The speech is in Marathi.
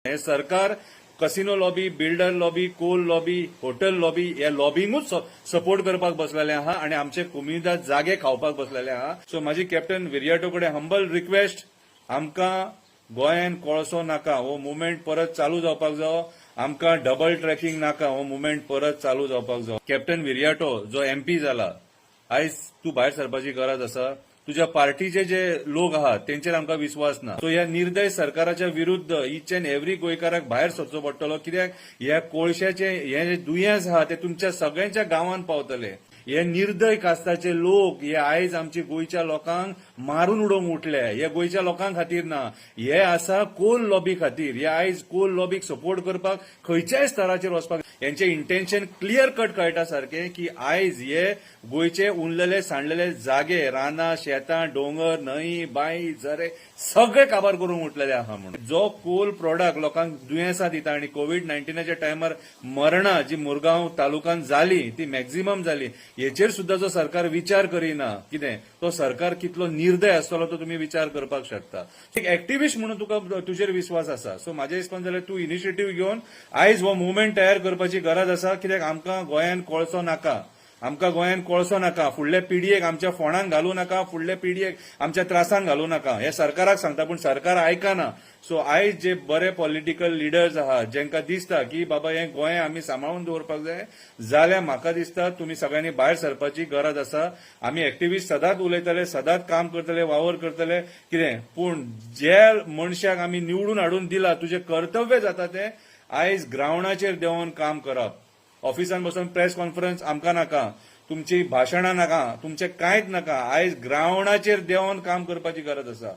हे सरकार casino lobby, builder lobby, coal lobby, hotel lobby या लॉबींगूच सपोर्ट करपाक बसलेले आहा आणि आमचे कुमिदा जागे खावपाक बसलेले आहा. सो माझी कॅप्टन विर्याटो कडेन हंबल रिक्वेस्ट, आमकां गोंयान कोळसो नाका, हो मुवमेंट परत चालू जावपाक जायो. आमकां डबल ट्रॅकिंग नाका, हो मुवमेंट परत चालू जावपाक जायो. कॅप्टन विर्याटो जो एमपी जाला, आयज तूं भायर सरपाची गरज आसा. तुझ्या पार्टीचे जे लोक आहात तेंचेर आमकां विश्वास ना. सो ह्या निर्दय सरकाराच्या विरुद्ध इच अँड एव्हरी गोंयकाराक भायर सरचो पडटलो. कित्याक ह्या कोळशाचे हे जे दुयेंस आहा ते तुमच्या सगळ्यांच्या गांवांत पावतले. हे निर्दय कास्ताचे लोक हे आयज आमच्या गोंयच्या लोकांक मारून उडोवंक उठले. हे गोंयच्या लोकांक खातीर ना, हे आसा कोल लॉबी खातीर. हे आयज कोल लॉबीक सपोर्ट करपाक खंयच्याय स्तराचेर वचपाक यांचे इंटेन्शन क्लियर कट कळटा सारखे की आयज हे गोंयचे उरलेले सांडलेले जागे, रानां, शेतां, डोंगर, न्हंय, बांय, झरे सगळे काबार करून उठलेले आहा. म्हणून जो कोल प्रोडक्ट लोकांक दुयेंसां दिता आणि कोविड-19च्या टायमार मरणां जी मुरगांव तालुक्यात जाली ती मॅक्झिमम जाली, हेचेर सुद्धा जो सरकार विचार करिना, कितें तो सरकार कितलो निर्दय आसतलो तो तुम्ही विचार करपाक शकता. एक एक्टिव्हिस्ट म्हणून तुका तुजेर विश्वास आसा. सो म्हाजे हिसपान जाल्यार तूं इनिशिएटीव्ह घेवन आयज हो मुवमेंट तयार करपाची गरज आसा. कित्याक आमकां गोंयान कोळसो नाका, आमकां गोंयान कोळसो नाका. फुडल्या पिढयेक आमच्या फोंडांत घालूं नाका, फुडल्या पिढयेक आमच्या त्रासान घालूं नाका. हे सरकाराक सांगता पूण सरकार आयकना. सो आयज जे बरे पॉलिटिकल लिडर्स आहात जेंका दिसता की बाबा हे गोंय आमी सांबाळून दवरपाक जाय, जाल्यार म्हाका दिसता तुमी सगळ्यांनी भायर सरपाची गरज आसा. आमी एक्टिव्हिस्ट सदांच उलयतले, सदांच काम करतले, वावर करतले, कितें पूण जे मनशाक आमी निवडून हाडून दिला तुजे कर्तव्य जाता ते आयज ग्रावंडाचेर देंवन काम करप. ऑफिसान बसून प्रेस कॉन्फरन्स आमकां नाका, तुमची भाशणां नाका, तुमचें कांयच नाका. आयज ग्रावंडाचेर देंवन काम करपाची गरज आसा.